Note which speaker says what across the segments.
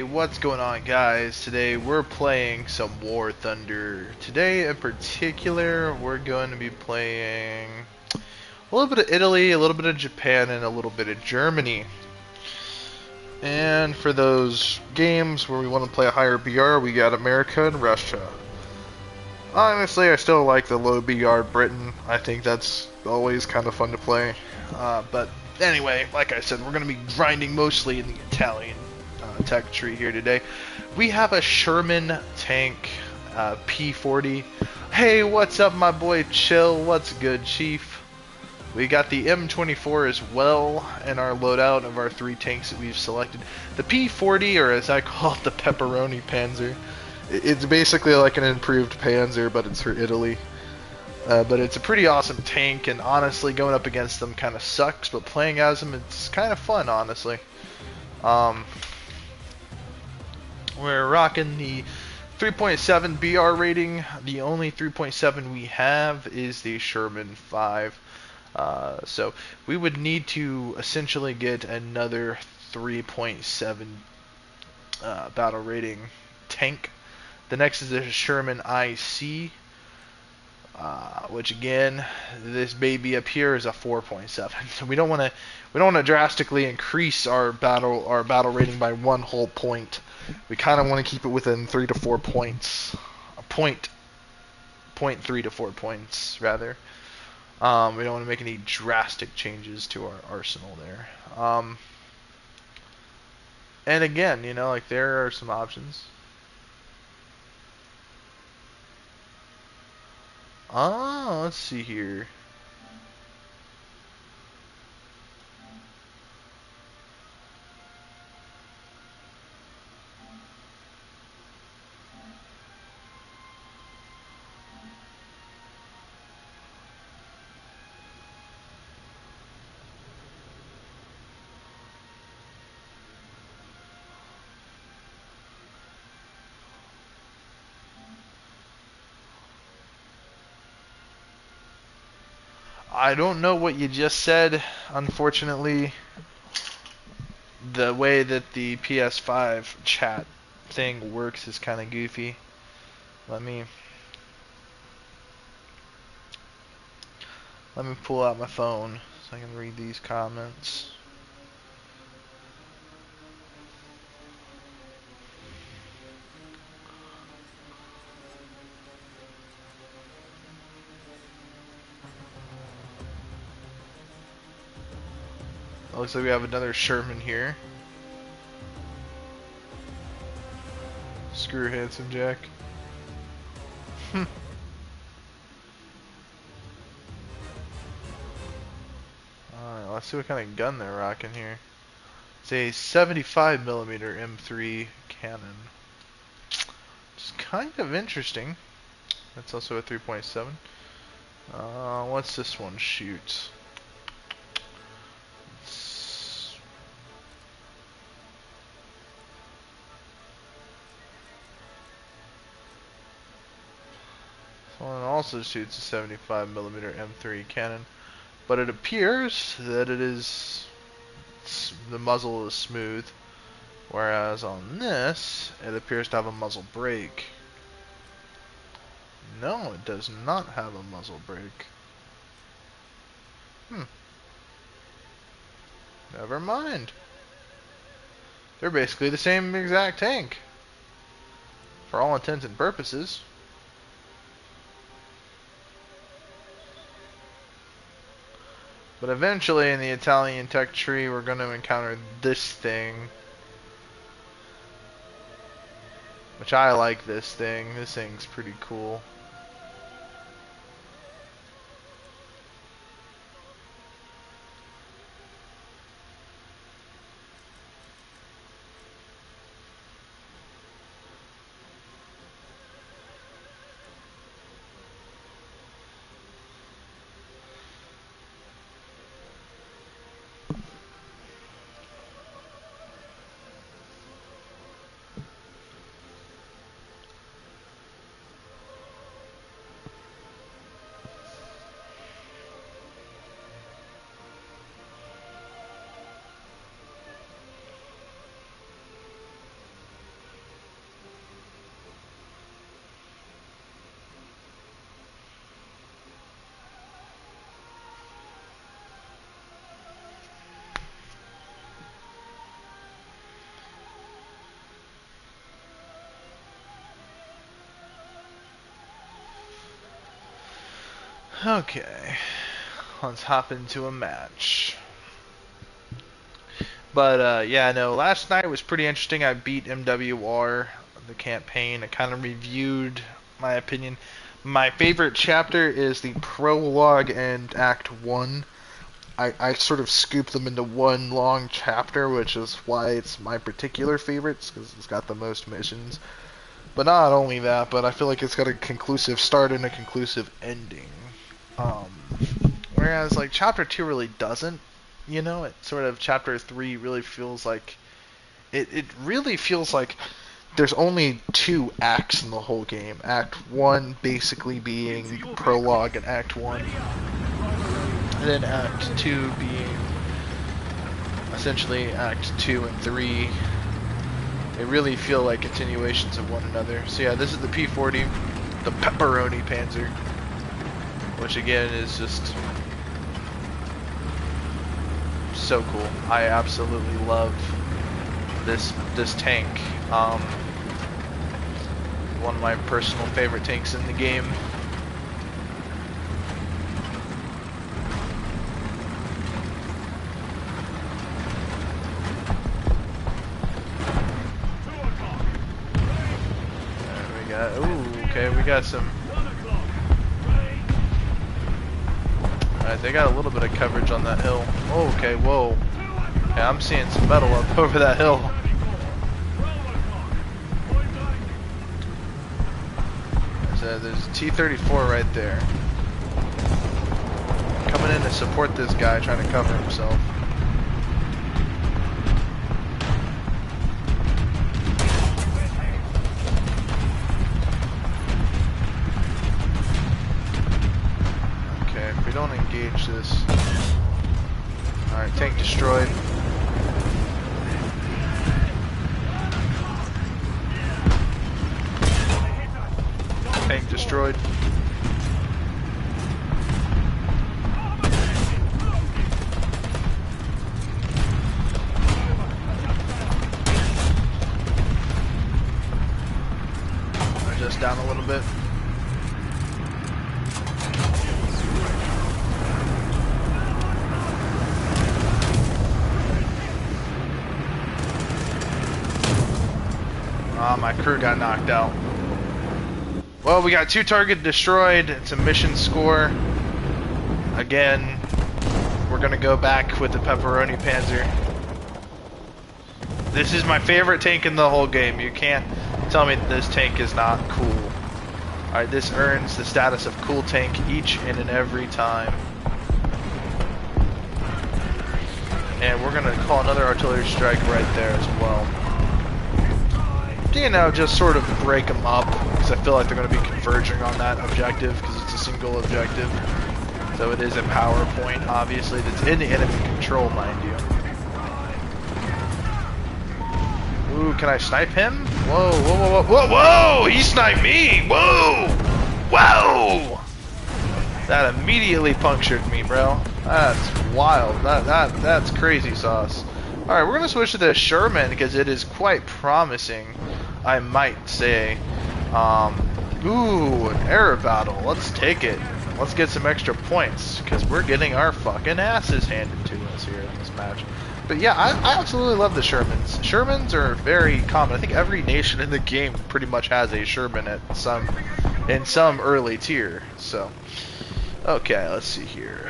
Speaker 1: What's going on, guys? Today we're playing some War Thunder. Today in particular, we're going to be playing a little bit of Italy, a little bit of Japan, and a little bit of Germany. And for those games where we want to play a higher BR, we got America and Russia. Honestly, I still like the low BR Britain. I think that's always kind of fun to play. But anyway, like I said, we're going to be grinding mostly in the Italian tech tree here today. We have a Sherman tank P40. Hey, what's up, my boy Chill? What's good, Chief? We got the M24 as well in our loadout of our three tanks that we've selected. The P40, or as I call it, the Pepperoni Panzer. It's basically like an improved Panzer, but it's for Italy. But it's a pretty awesome tank, and honestly, going up against them kind of sucks, but playing as them, it's kind of fun, honestly. We're rocking the 3.7 BR rating. The only 3.7 we have is the Sherman 5. So we would need to essentially get another 3.7 battle rating tank. The next is the Sherman IC, which again, this baby up here is a 4.7. So we don't want to drastically increase our battle rating by one whole point. We kind of want to keep it within 3 to 4 points, point 3 to 4 points rather. We don't want to make any drastic changes to our arsenal there. And again, like there are some options. Let's see here. I don't know what you just said. Unfortunately, the way that the PS5 chat thing works is kind of goofy. Let me pull out my phone so I can read these comments. Looks like we have another Sherman here. Screw Handsome Jack. Alright, let's see what kind of gun they're rocking here. It's a 75mm M3 cannon. It's kind of interesting. That's also a 3.7. What's this one shoot? This one also shoots a 75mm M3 cannon, but it appears that the muzzle is smooth, whereas on this, it appears to have a muzzle brake. No, it does not have a muzzle brake. Never mind. They're basically the same exact tank, for all intents and purposes. But eventually in the Italian tech tree, we're going to encounter this thing. Which I like this thing. This thing's pretty cool.
Speaker 2: Okay, let's hop into a match. But yeah, no, last night was pretty interesting. I beat MWR, the campaign. I kind of reviewed my opinion. My favorite chapter is the prologue and Act 1. I sort of scooped them into one long chapter, which is why it's my particular favorites, because it's got the most missions. But not only that, but I feel like it's got a conclusive start and a conclusive ending. Um, Whereas, like, Chapter 2 really doesn't. You know, it sort of, Chapter 3 really feels like... It really feels like there's only 2 acts in the whole game. Act 1 basically being prologue and Act 1. And then Act 2 being essentially Act 2 and 3. They really feel like continuations of one another. So yeah, this is the P-40, the Pepperoni Panzer, which again is just so cool. I absolutely love this tank. One of my personal favorite tanks in the game. Okay, we got some... Alright, they got a little bit of coverage on that hill. Oh, okay, whoa. Yeah, I'm seeing some metal up over that hill. There's a T-34 right there. Coming in to support this guy trying to cover himself. We don't engage this. Alright, tank destroyed. Tank destroyed. Just down a little bit. My crew got knocked out. Well, we got 2 targets destroyed. It's a mission score. Again, we're gonna go back with the Pepperoni Panzer. This is my favorite tank in the whole game. You can't tell me this tank is not cool. Alright, this earns the status of cool tank each and every time. And we're gonna call another artillery strike right there as well. You know, just sort of break them up, because I feel like they're going to be converging on that objective, because it's a single objective. So it is a power point, obviously, that's in the enemy control, mind you. Ooh, can I snipe him? Whoa, whoa, whoa, whoa, whoa, whoa! He sniped me! Whoa! Whoa! That immediately punctured me, bro. That's wild. That's crazy sauce. Alright, we're going to switch to the Sherman, because it is quite promising, I might say. Ooh, an air battle. Let's take it. Let's get some extra points, because we're getting our fucking asses handed to us here in this match. But yeah, I absolutely love the Shermans. Shermans are very common. I think every nation in the game pretty much has a Sherman in some early tier. So, okay, let's see here.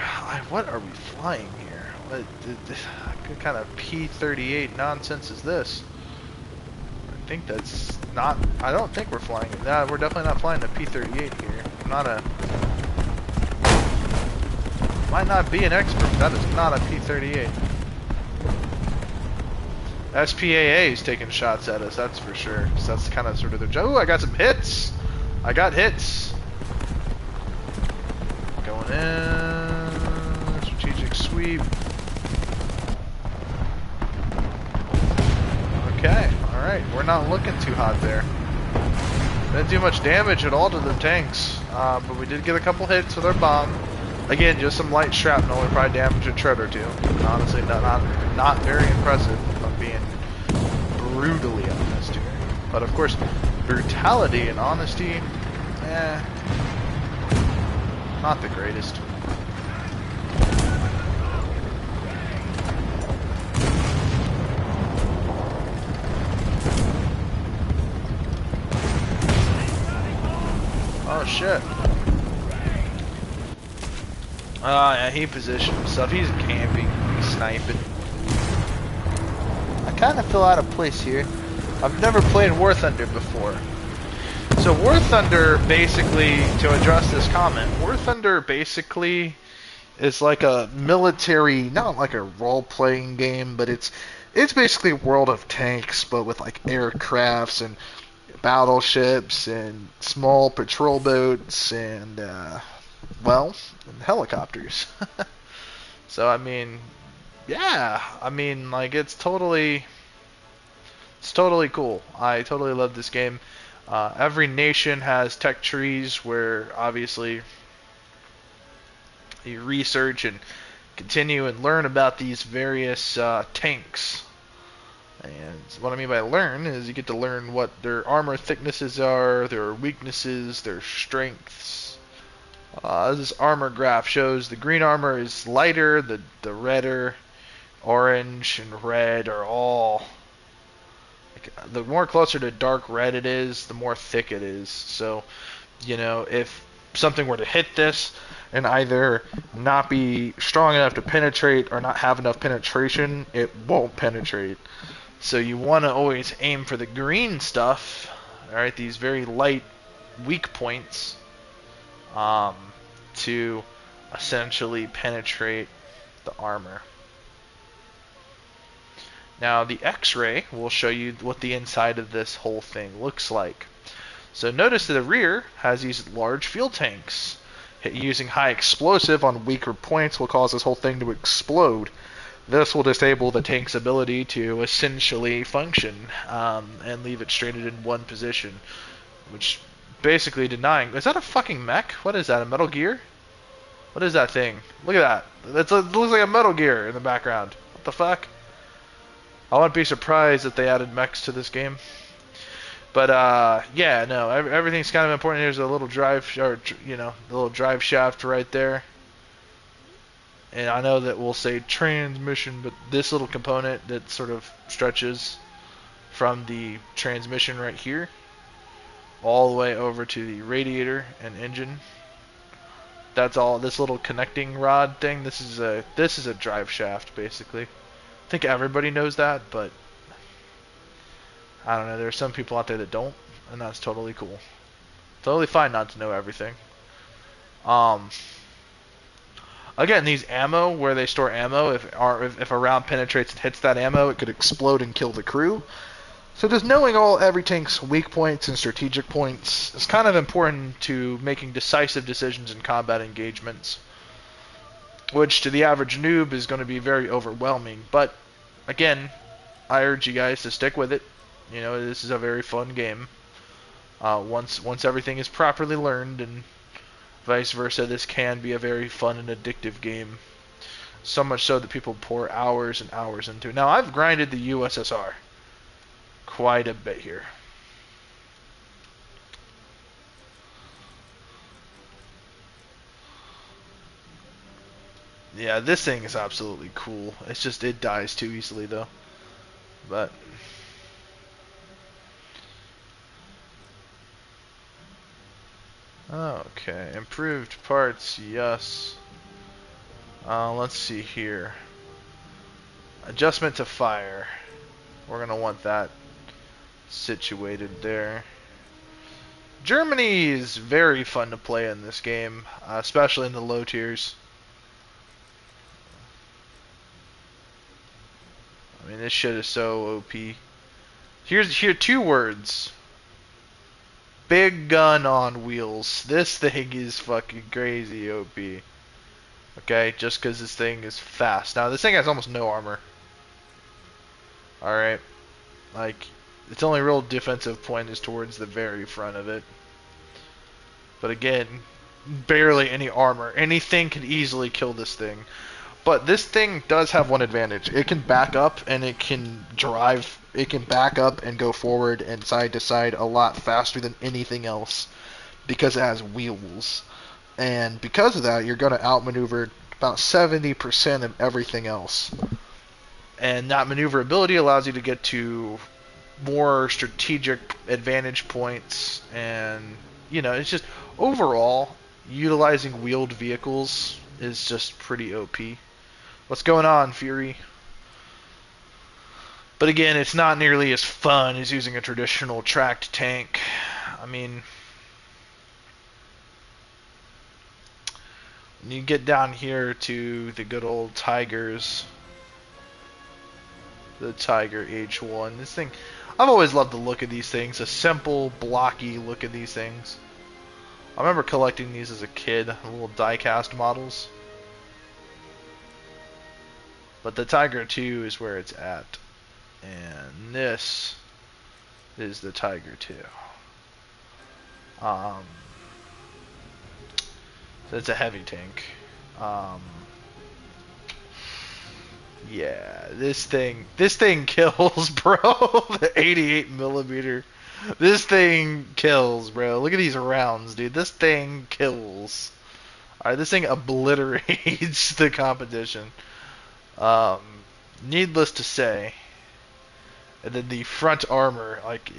Speaker 2: What are we flying here? What kind of P-38 nonsense is this? I think that's not... I don't think we're flying it. No, we're definitely not flying the P-38 here. I'm not a... Might not be an expert, but that is not a P-38. SPAA is taking shots at us, that's for sure. So that's kind of sort of their job. Ooh, I got some hits! I got hits! Going in... Strategic sweep. Okay, alright, we're not looking too hot there. Didn't do much damage at all to the tanks, but we did get a couple hits with our bomb. Again, just some light shrapnel, we probably damaged a tread or two. Honestly, not very impressive, if I'm being brutally honest here. But of course, brutality and honesty, not the greatest. Oh shit. Yeah, he positioned himself. He's camping, he's sniping. I kind of feel out of place here. I've never played War Thunder before. So War Thunder, basically, to address this comment, War Thunder basically is like a military, not like a role-playing game, but it's basically World of Tanks, but with like aircrafts and battleships and small patrol boats and well, and helicopters. So I mean, yeah, I mean, like it's totally cool. I totally love this game. Every nation has tech trees where obviously you research and continue and learn about these various tanks. And what I mean by learn is you get to learn what their armor thicknesses are, their weaknesses, their strengths. This armor graph shows the green armor is lighter, the redder, orange, and red are all... the more closer to dark red it is, the more thick it is. So, you know, if something were to hit this and either not be strong enough to penetrate or not have enough penetration, it won't penetrate. So you want to always aim for the green stuff, alright, these very light weak points, to essentially penetrate the armor. Now the X-ray will show you what the inside of this whole thing looks like. So notice that the rear has these large fuel tanks. Using high explosive on weaker points will cause this whole thing to explode. This will disable the tank's ability to essentially function and leave it stranded in one position, which basically denying... Is that a fucking mech? What is that, a Metal Gear? What is that thing? Look at that. It looks like a Metal Gear in the background. What the fuck? I wouldn't be surprised if they added mechs to this game. But yeah, no, everything's kind of important. There's a little drive, or you know, the little drive shaft right there. And I know that we'll say transmission, but this little component that sort of stretches from the transmission right here all the way over to the radiator and engine. That's all. This little connecting rod thing. This is a drive shaft, basically. I think everybody knows that, but I don't know. There are some people out there that don't, and that's totally cool. Totally fine not to know everything. Again, these ammo, where they store ammo, if a round penetrates and hits that ammo, it could explode and kill the crew. So just knowing every tank's weak points and strategic points is kind of important to making decisive decisions in combat engagements, which to the average noob is going to be very overwhelming. But again, I urge you guys to stick with it. You know, this is a very fun game. Once everything is properly learned, and vice versa, this can be a very fun and addictive game. So much so that people pour hours and hours into it. Now, I've grinded the USSR quite a bit here. Yeah, this thing is absolutely cool. It's just, it dies too easily though. But okay, improved parts, yes. Let's see here. Adjustment to fire. We're gonna want that situated there. Germany is very fun to play in this game, especially in the low tiers. I mean, this shit is so OP. Here are 2 words. Big gun on wheels. This thing is fucking crazy OP. Okay, just because this thing is fast. Now, this thing has almost no armor. Alright. Like, its only real defensive point is towards the very front of it. But again, barely any armor. Anything can easily kill this thing. But this thing does have one advantage. It can back up and it can drive. It can back up and go forward and side to side a lot faster than anything else because it has wheels.
Speaker 1: And because of that, you're going to outmaneuver about 70% of everything else. And that maneuverability allows you to get to more strategic advantage points, and it's just overall utilizing wheeled vehicles is just pretty OP. What's going on, Fury? But again, it's not nearly as fun as using a traditional tracked tank. I mean, when you get down here to the good old Tigers, the Tiger H1, this thing, I've always loved the look of these things, a simple, blocky look of these things. I remember collecting these as a kid, little die-cast models. But the Tiger 2 is where it's at. And this is the Tiger 2. So it's a heavy tank. Yeah, this thing kills, bro. The 88 millimeter. This thing kills, bro. Look at these rounds, dude. This thing kills. Alright, this thing obliterates the competition. Needless to say. And then the front armor, like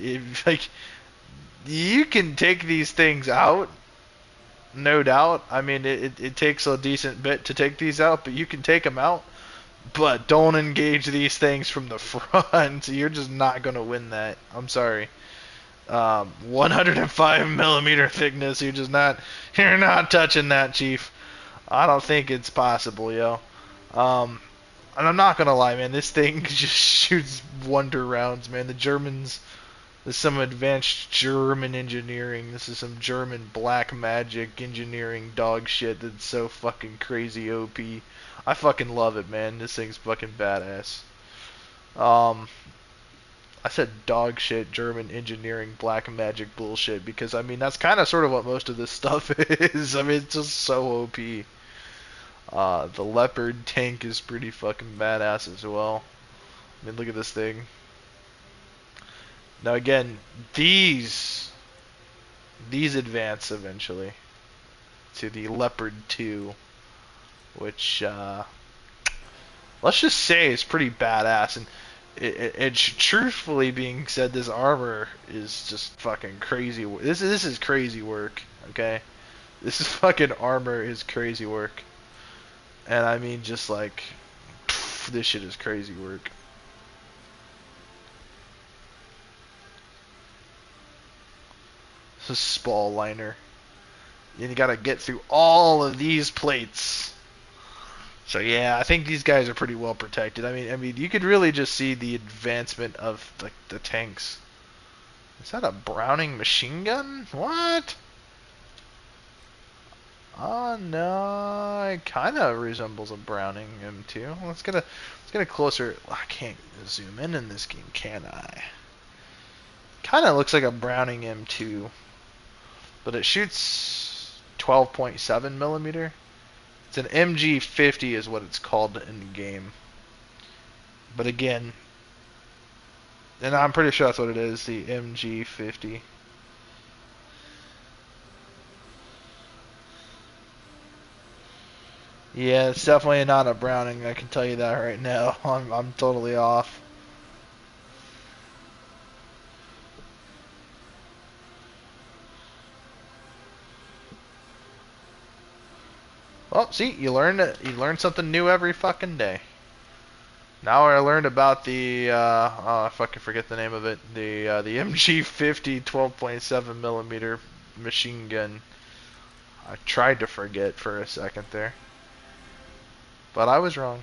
Speaker 1: you can take these things out, no doubt. I mean, it takes a decent bit to take these out, but you can take them out. But don't engage these things from the front. You're just not gonna win that. I'm sorry. 105 millimeter thickness. You're not touching that, Chief. I don't think it's possible, yo. And I'm not gonna lie, man. This thing just shoots wonder rounds, man. The Germans. This is some advanced German engineering. This is some German black magic engineering dog shit that's so fucking crazy OP. I fucking love it, man. This thing's fucking badass. I said dog shit, German engineering, black magic bullshit, because, I mean, that's kind of sort of what most of this stuff is. I mean, it's just so OP. The Leopard tank is pretty fucking badass as well. I mean, look at this thing. Now, again, these advance eventually to the Leopard 2, which, let's just say is pretty badass. And it truthfully being said, this armor is just fucking crazy. This is crazy work, okay? This is fucking armor is crazy work. And I mean, just like, this shit is crazy work. This is Spall liner. And you gotta get through all of these plates. So yeah, I think these guys are pretty well protected. I mean, you could really just see the advancement of the tanks. Is that a Browning machine gun? What? Oh no, it kind of resembles a Browning M2. Let's get a closer. I can't zoom in this game, can I? Kind of looks like a Browning M2, but it shoots 12.7 millimeter. It's an MG50 is what it's called in the game. But again, and I'm pretty sure that's what it is, the MG50. Yeah, it's definitely not a Browning, I can tell you that right now. I'm totally off. Well, see, you learn something new every fucking day. Now I learned about the I fucking forget the name of it. The MG50 12.7 millimeter machine gun. I tried to forget for a second there, but I was wrong.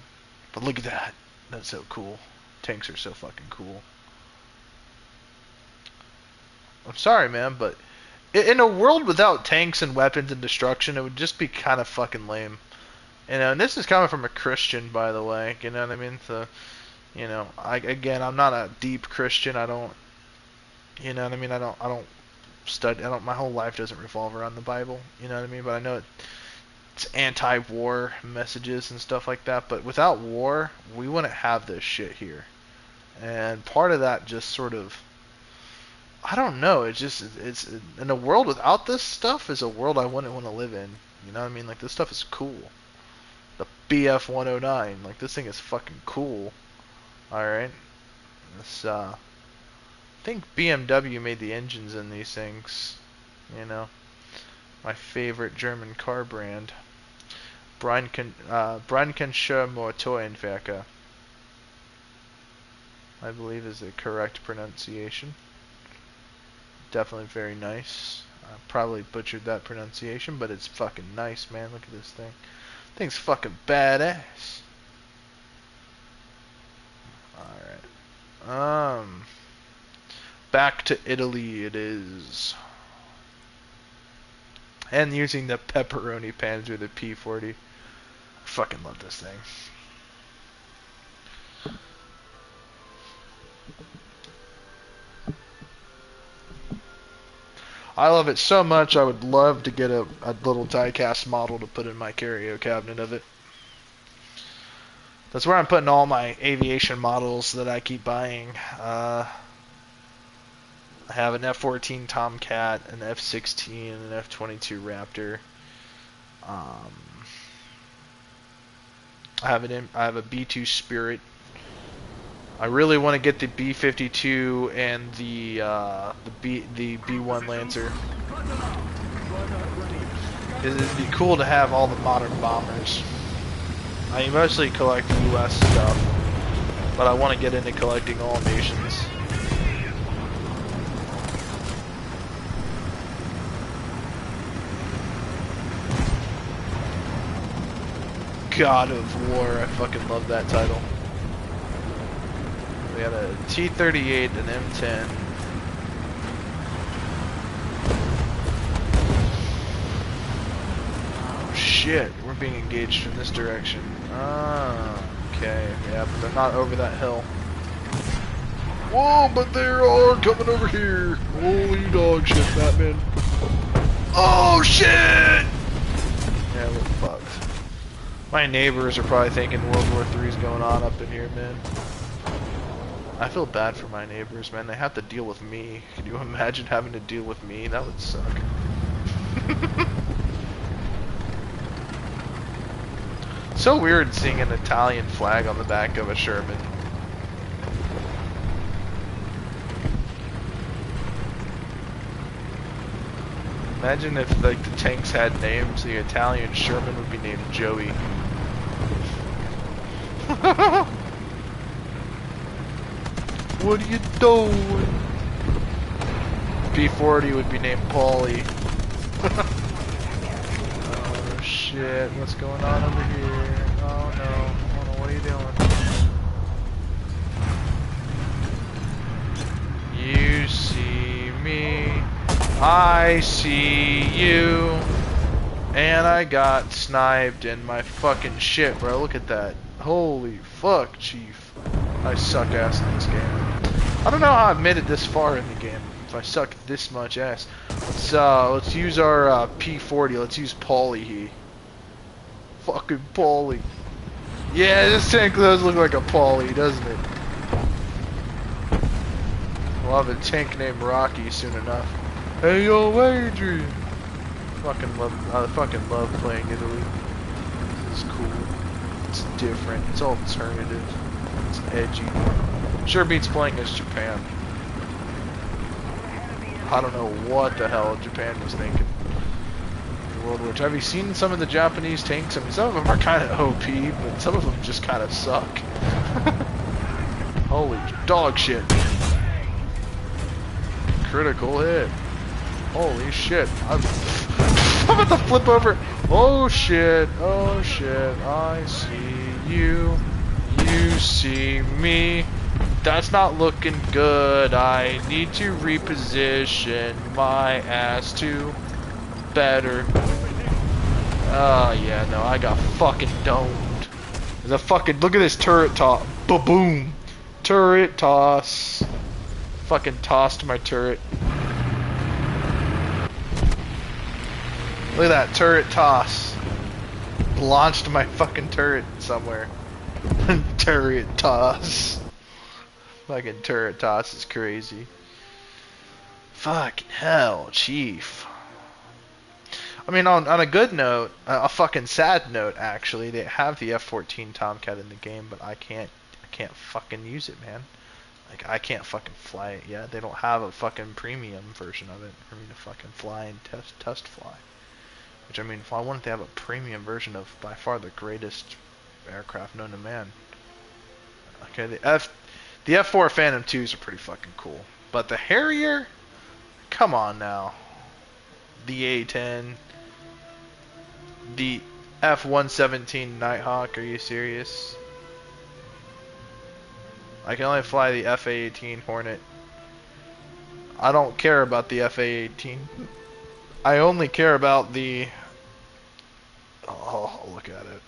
Speaker 1: But look at that. That's so cool. Tanks are so fucking cool. I'm sorry, man, but in a world without tanks and weapons and destruction, it would just be kind of fucking lame. And this is coming from a Christian, by the way. You know what I mean? So, I'm not a deep Christian. I don't, you know what I mean? I don't study. My whole life doesn't revolve around the Bible. You know what I mean? But I know it's anti-war messages and stuff like that. But without war, we wouldn't have this shit here. And part of that just sort of, I don't know. It's in a world without this stuff is a world I wouldn't want to live in.
Speaker 2: You know what I mean? Like, this stuff is cool. The BF-109, like, this thing is fucking cool. Alright? This, I think BMW made the engines in these things. You know? My favorite German car brand. Brandscher Motorenwerke, I believe is the correct pronunciation. Definitely very nice. I probably butchered that pronunciation, but it's fucking nice, man. Look at this thing. Thing's fucking badass. Alright. Back to Italy it is. And using the pepperoni Panzer, the P40. Fucking love this thing. I love it so much I would love to get a little die-cast model to put in my curio cabinet of it. That's where I'm putting all my aviation models that I keep buying. I have an F-14 Tomcat, an F-16, and an F-22 Raptor. I have a B-2 Spirit. I really want to get the B-52 and the B-1 Lancer. It'd be cool to have all the modern bombers. I mostly collect U.S. stuff, but I want to get into collecting all nations. God of War, I fucking love that title. We got a T-38, an M10. Oh shit, we're being engaged from this direction. Ah, okay, yeah, but they're not over that hill. Whoa, but they are coming over here. Holy dog shit, Batman. Oh shit! Yeah, we're fucked. My neighbors are probably thinking World War III's going on up in here, man. I feel bad for my neighbors, man. They have to deal with me. Can you imagine having to deal with me? That would suck. So weird seeing an Italian flag on the back of a Sherman. Imagine if like the tanks had names. The Italian Sherman would be named Joey. What are you doing? P40 would be named Paulie. Oh shit, what's going on over here? Oh no, hold on, what are you doing? You see me, I see you, and I got sniped in my fucking shit, bro. Look at that. Holy fuck, Chief. I suck ass in this game. I don't know how I've made it this far in the game. If I suck this much ass. Let's use our P40. Let's use Paulie here. Fucking Paulie. Yeah, this tank does look like a Paulie, doesn't it? We'll have a tank named Rocky soon enough. Hey yo, Adrian. I fucking love playing Italy. This is cool. It's different. It's alternative. It's edgy. Sure beats playing as Japan. I don't know what the hell Japan was thinking in World War II. Have you seen some of the Japanese tanks? I mean, some of them are kind of OP, but some of them just kind of suck. Holy dog shit. Critical hit. Holy shit. I'm about to flip over. Oh shit. Oh shit. I see you. You see me. That's not looking good. I need to reposition my ass to better. Oh yeah, no, I got fucking domed. There's a fucking, look at this turret toss. Ba-boom. Turret toss. Fucking tossed my turret. Look at that turret toss. Launched my fucking turret somewhere. Turret toss. Fucking turret toss is crazy. Fucking hell, Chief. I mean, on a good note, a fucking sad note, actually, they have the F-14 Tomcat in the game, but I can't fucking use it, man. Like, I can't fucking fly it yet. They don't have a fucking premium version of it for me to fucking fly and test fly. Which, I mean, why wouldn't they have a premium version of by far the greatest aircraft known to man? Okay, the F4 Phantom 2s are pretty fucking cool. But the Harrier? Come on now. The A-10. The F-117 Nighthawk, are you serious? I can only fly the F-A-18 Hornet. I don't care about the F-A-18. I only care about the... Oh, look at it.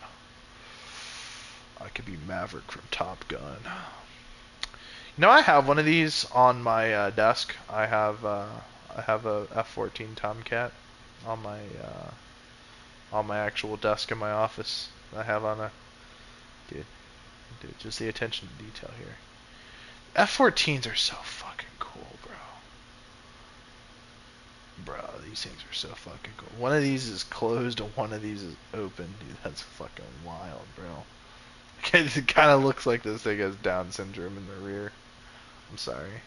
Speaker 2: I could be Maverick from Top Gun. You know, I have one of these on my desk. I have a F-14 Tomcat on my actual desk in my office. I have on a dude, just the attention to detail here. F-14s are so fucking cool, bro. These things are so fucking cool. One of these is closed and one of these is open. Dude, that's fucking wild, bro. It kind of looks like this thing has Down syndrome in the rear. I'm sorry.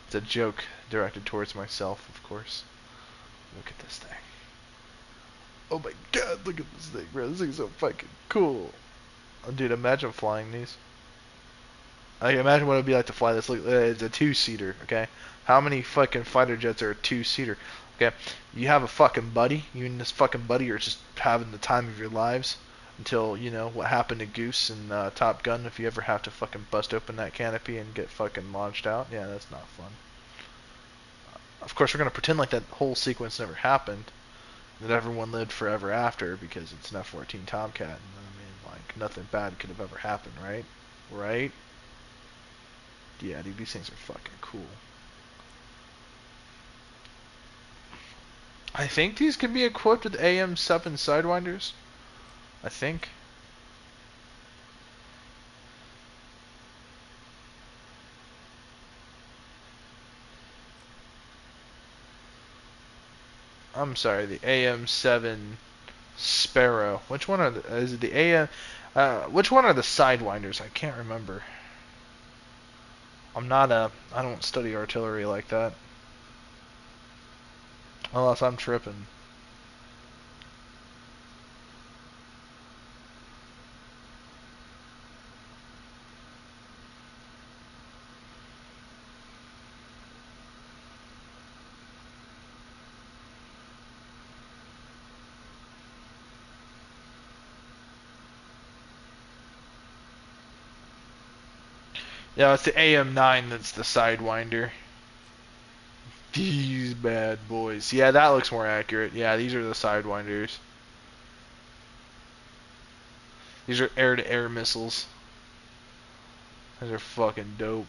Speaker 2: It's a joke directed towards myself, of course. Look at this thing. Oh my god, look at this thing, bro. This thing's so fucking cool. Oh, dude, imagine flying these. Like, imagine what it'd be like to fly this. Look, it's a two-seater, okay? How many fucking fighter jets are a two-seater? Okay, you have a fucking buddy. You and this fucking buddy are just having the time of your lives until, you know, what happened to Goose in Top Gun. If you ever have to fucking bust open that canopy and get fucking launched out, yeah, that's not fun. Of course, we're gonna pretend like that whole sequence never happened, that everyone lived forever after because it's an F-14 Tomcat. And, I mean, like, nothing bad could have ever happened, right? Right? Yeah, dude, these things are fucking cool. I think these can be equipped with AM-7 Sidewinders. I think. I'm sorry, the AM-7 Sparrow. Which one are is it the AM? Which one are the Sidewinders? I can't remember. I don't study artillery like that. Unless I'm tripping. Yeah, it's the AM-9 that's the Sidewinder. These bad boys. Yeah, that looks more accurate. Yeah, these are the Sidewinders. These are air-to-air missiles. These are fucking dope.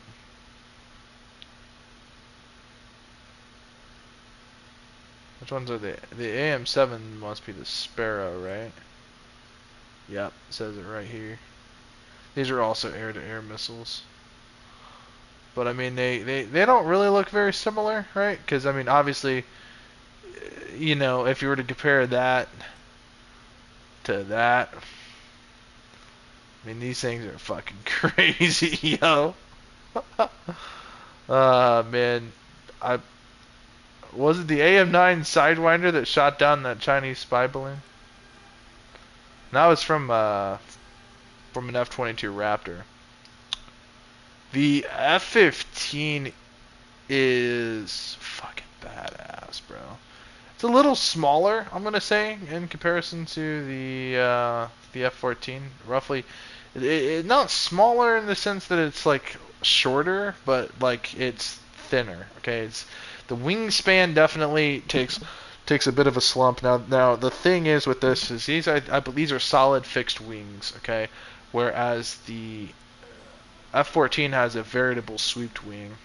Speaker 2: Which ones are the AM-7 must be the Sparrow, right? Yep, it says it right here. These are also air-to-air missiles. But I mean, they don't really look very similar, right? Because I mean, obviously, you know, if you were to compare that to that, I mean, these things are fucking crazy, yo. Man, was it the AM-9 Sidewinder that shot down that Chinese spy balloon? That was from an F-22 Raptor. The F-15 is fucking badass, bro. It's a little smaller, I'm gonna say, in comparison to the F-14. Roughly, not smaller in the sense that it's like shorter, but like it's thinner. Okay, it's the wingspan definitely takes a bit of a slump. Now the thing is with this is these these are solid fixed wings. Okay, whereas the F-14 has a veritable swept wing,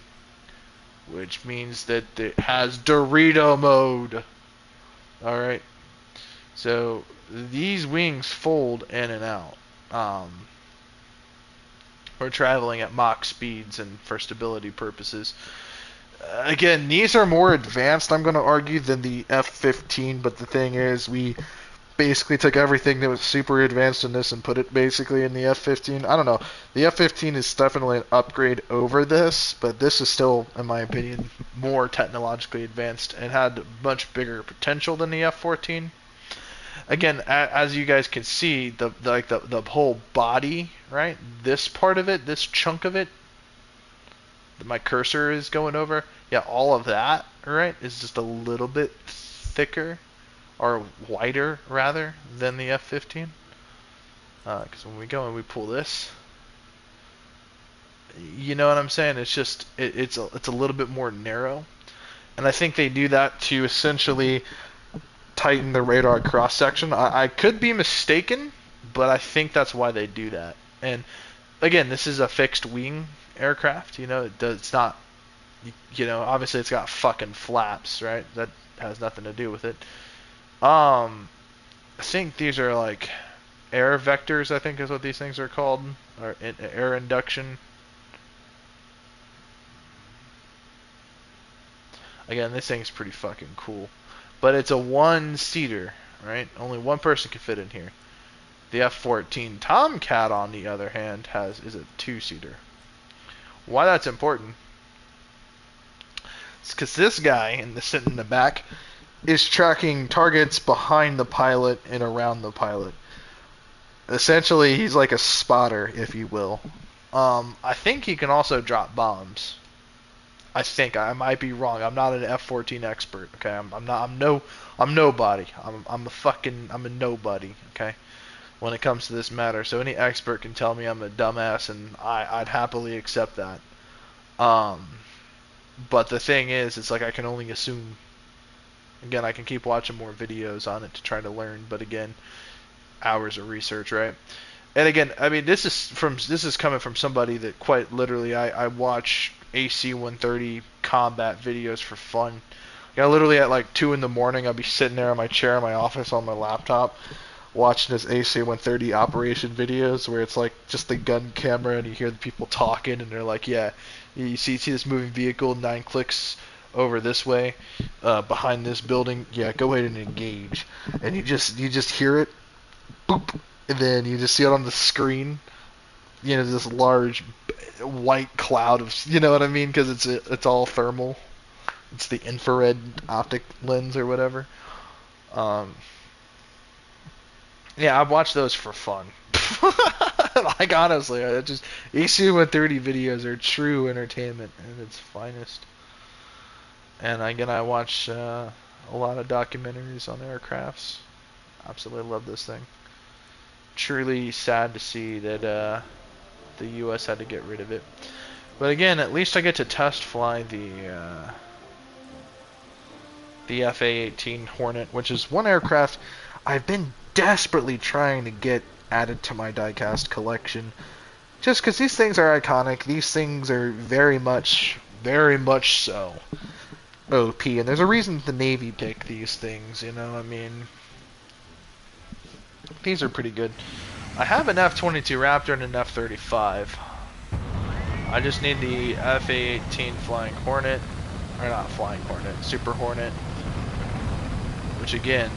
Speaker 2: which means that it has Dorito mode. Alright, so these wings fold in and out. We're traveling at Mach speeds and for stability purposes.
Speaker 1: Again, these are more advanced, I'm going to argue, than the F-15, but the thing is, we basically took everything that was super advanced in this and put it basically in the F-15. I don't know. The F-15 is definitely an upgrade over this, but this is still, in my opinion, more technologically advanced and had much bigger potential than the F-14. Again, as you guys can see, the whole body, right? This part of it, this chunk of it, that my cursor is going over, yeah, all of that, right, is just a little bit thicker or wider rather than the F-15. Because when we go and we pull this, you know what I'm saying? It's just it's a little bit more narrow, and I think they do that to essentially tighten the radar cross section. I could be mistaken, but I think that's why they do that. And again, this is a fixed wing aircraft. You know, it's not. You know, obviously it's got fucking flaps, right? That has nothing to do with it. I think these are like air vectors, I think is what these things are called, or air induction. Again, this thing's pretty fucking cool. But it's a one-seater, right? Only one person can fit in here. The F-14 Tomcat, on the other hand, is a two-seater. Why that's important? It's because this guy, sitting in the back, is tracking targets behind the pilot and around the pilot. Essentially, he's like a spotter, if you will. I think he can also drop bombs. I think I might be wrong. I'm not an F-14 expert. Okay, I'm nobody. I'm a nobody. Okay, when it comes to this matter. So any expert can tell me I'm a dumbass, and I'd happily accept that. But the thing is, it's like I can only assume. Again, I can keep watching more videos on it to try to learn. But again, hours of research, right? And again, I mean, this is coming from somebody that quite literally I watch AC-130 combat videos for fun. Yeah, literally at like 2 in the morning, I'll be sitting there in my chair in my office on my laptop watching this AC-130 operation videos where it's like just the gun camera and you hear the people talking and they're like, yeah, you see this moving vehicle 9 clicks over this way behind this building. Yeah, go ahead and engage. And you just hear it, boop, and then you just see it on the screen. You know, this large white cloud of, you know what I mean? Because it's all thermal. It's the infrared optic lens or whatever. Yeah, I watch those for fun. Like honestly, I just AC-130 videos are true entertainment at its finest. And again, I watch a lot of documentaries on aircrafts. Absolutely love this thing. Truly sad to see that the U.S. had to get rid of it. But again, at least I get to test fly the FA-18 Hornet, which is one aircraft I've been desperately trying to get added to my diecast collection. Just because these things are iconic. These things are very much so OP. And there's a reason the Navy picked these things, you know, I mean, these are pretty good. I have an F-22 Raptor and an F-35. I just need the FA-18 Flying Hornet, or not Flying Hornet, Super Hornet, which again,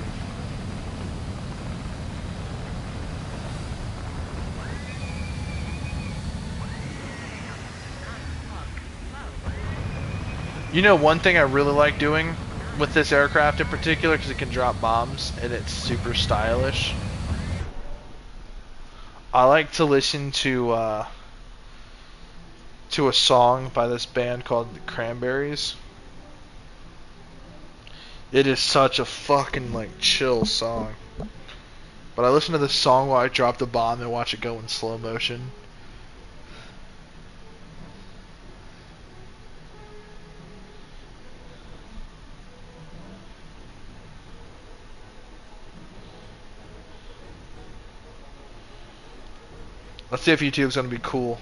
Speaker 1: you know, one thing I really like doing with this aircraft in particular, because it can drop bombs and it's super stylish, I like to listen to a song by this band called the Cranberries. It is such a fucking like chill song. But I listen to this song while I drop the bomb and watch it go in slow motion. Let's see if YouTube's gonna be cool.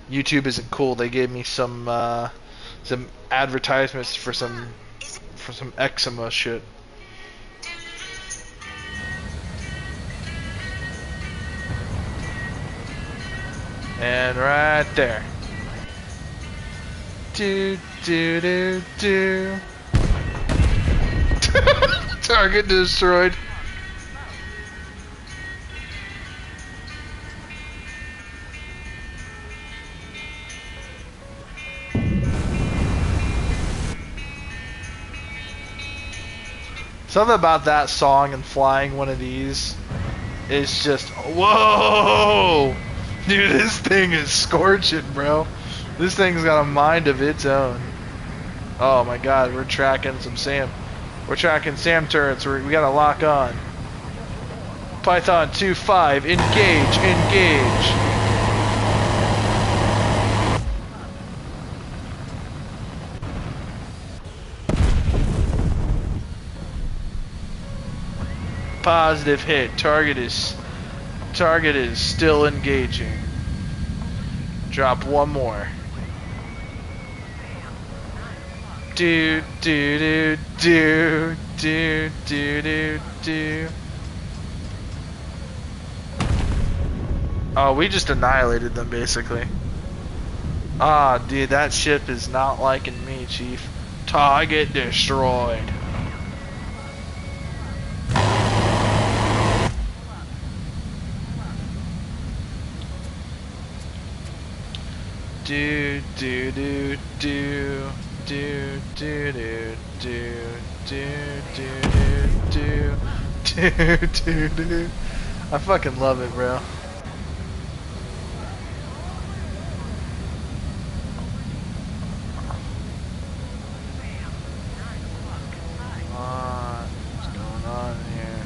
Speaker 1: YouTube isn't cool. They gave me some advertisements for some eczema shit. And right there.
Speaker 2: Do do do do. Target destroyed. Something about that song and flying one of these is just, whoa! Dude, this thing is scorching, bro. This thing's got a mind of its own. Oh my god, we're tracking some SAM. We're tracking SAM turrets. We gotta lock on. Python 2-5, engage, engage. Positive hit. Target is still engaging. Drop one more. Do do do do do do do do. Oh, we just annihilated them basically. Ah, dude, that ship is not liking me, Chief. Target destroyed. Do do do do do do do do do do do do do. I fucking love it, bro. What's going on here?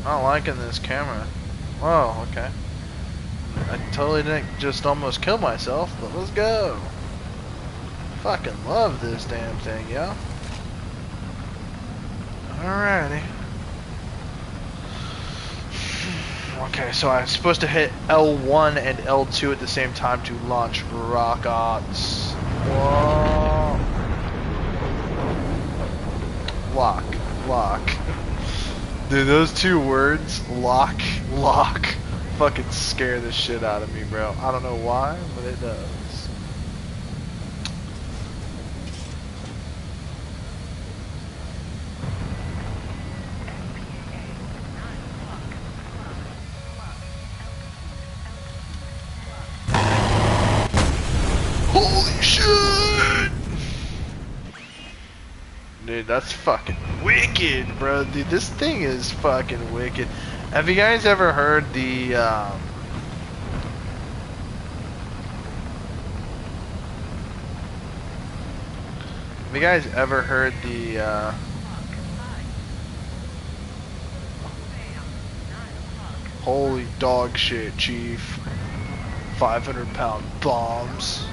Speaker 2: I'm not liking this camera. Whoa, okay. I totally didn't just almost kill myself, but let's go. Fucking love this damn thing, yo. Alrighty. Okay, so I'm supposed to hit L1 and L2 at the same time to launch rockets. Whoa. Lock, lock. Dude, those two words, lock, lock, fucking scare the shit out of me, bro. I don't know why, but it does. Holy shit! Dude, that's fucking wicked, bro. Dude, this thing is fucking wicked. Have you guys ever heard the, Have you guys ever heard the, holy dog shit, Chief. 500-pound bombs.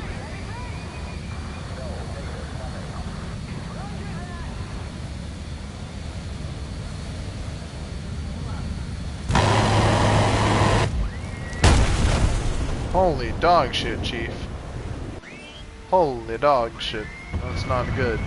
Speaker 2: Holy dog shit, Chief. Holy dog shit. That's not good.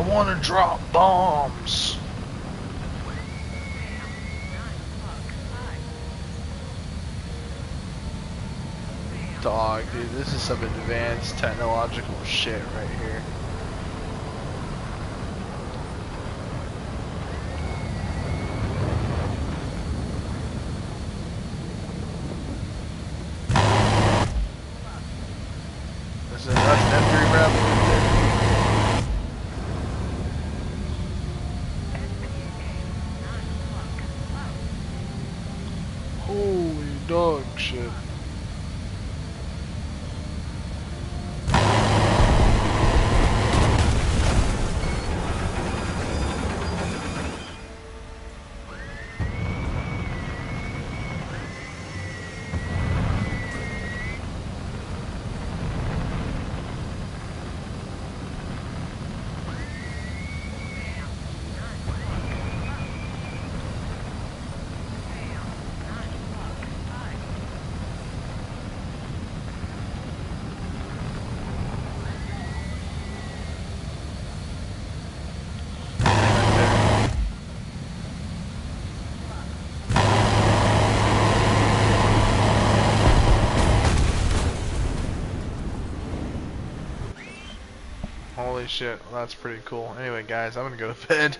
Speaker 2: want to drop bombs. Dog, dude, this is some advanced technological shit right here. This is an M3 rep. Holy dog shit. Holy shit, well, that's pretty cool. Anyway, guys, I'm gonna go to bed.